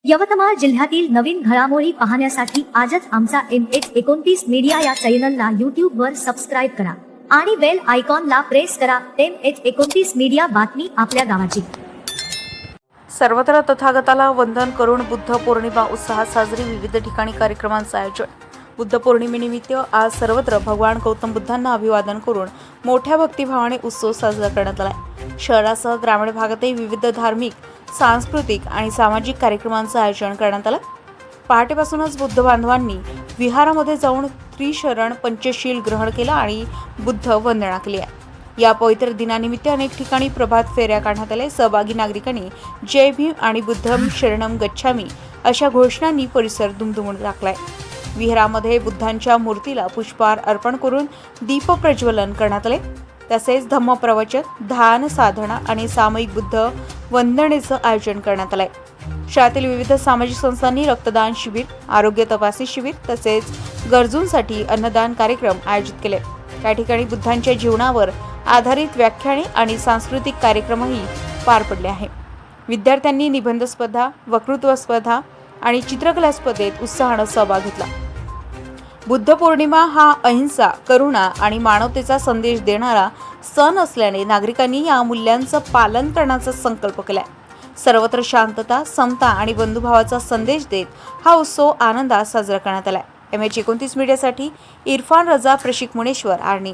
यवतमाळ जिल्ह्यातील नवीन घडामोडी पाहण्यासाठी आजच आमचा MH29 मीडिया या चॅनलला यूट्यूबवर सबस्क्राईब करा आणि बेल आयकॉनला प्रेस करा। MH29 मीडिया, बातमी आपल्या गावाची। सर्वत्र तथागताला वंदन करून बुद्ध पौर्णिमा उत्साहात साजरी। विविध ठिकाणी कार्यक्रमांचे आयोजन। बुद्ध पौर्णिमेनिमित्त आज सर्वत्र भगवान गौतम बुद्धांना अभिवादन करून मोठ्या भक्तिभावाने उत्सव साजरा करण्यात आला। शहरासह ग्रामीण भागातही विविध धार्मिक, सांस्कृतिक आणि सामाजिक कार्यक्रमांचे आयोजन करण्यात आले। पहाटेपासूनच बुद्ध बांधवांनी विहारामध्ये जाऊन त्रिशरण पंचशील ग्रहण केला आणि बुद्ध वंदना केली आहे। या पवित्र दिनानिमित्त अनेक ठिकाणी प्रभात फेऱ्या काढण्यात आल्या। सहभागी नागरिकांनी जय भीम आणि बुद्धम शरणम गच्छामी अशा घोषणांनी परिसर दुमदुमून टाकलाय। विहारामध्ये बुद्धांच्या मूर्तीला पुष्पहार अर्पण करून दीप प्रज्वलन करण्यात आले। तसेच धम्मप्रवचन, ध्यान साधना आणि सामूहिक बुद्ध वंदनेचं आयोजन करण्यात आलंय। शहरातील विविध सामाजिक संस्थांनी रक्तदान शिबिर, आरोग्य तपासणी शिबिर तसेच गरजूंसाठी अन्नदान कार्यक्रम आयोजित केले। या ठिकाणी बुद्धांच्या जीवनावर आधारित व्याख्याने आणि सांस्कृतिक कार्यक्रमही पार पडले आहेत। विद्यार्थ्यांनी निबंध स्पर्धा, वक्तृत्व स्पर्धा आणि चित्रकला स्पर्धेत उत्साहाने सहभाग घेतला। बुद्ध पौर्णिमा हा अहिंसा, करुणा आणि मानवतेचा संदेश देणारा सण असल्याने नागरिकांनी या मूल्यांचं पालन करण्याचा संकल्प केलाय। सर्वत्र शांतता, समता आणि बंधुभावाचा संदेश देत हा उत्सव आनंदात साजरा करण्यात आलाय। MH29 मीडियासाठी इरफान रजा, प्रशिक मुनेश्वर, आर्णी।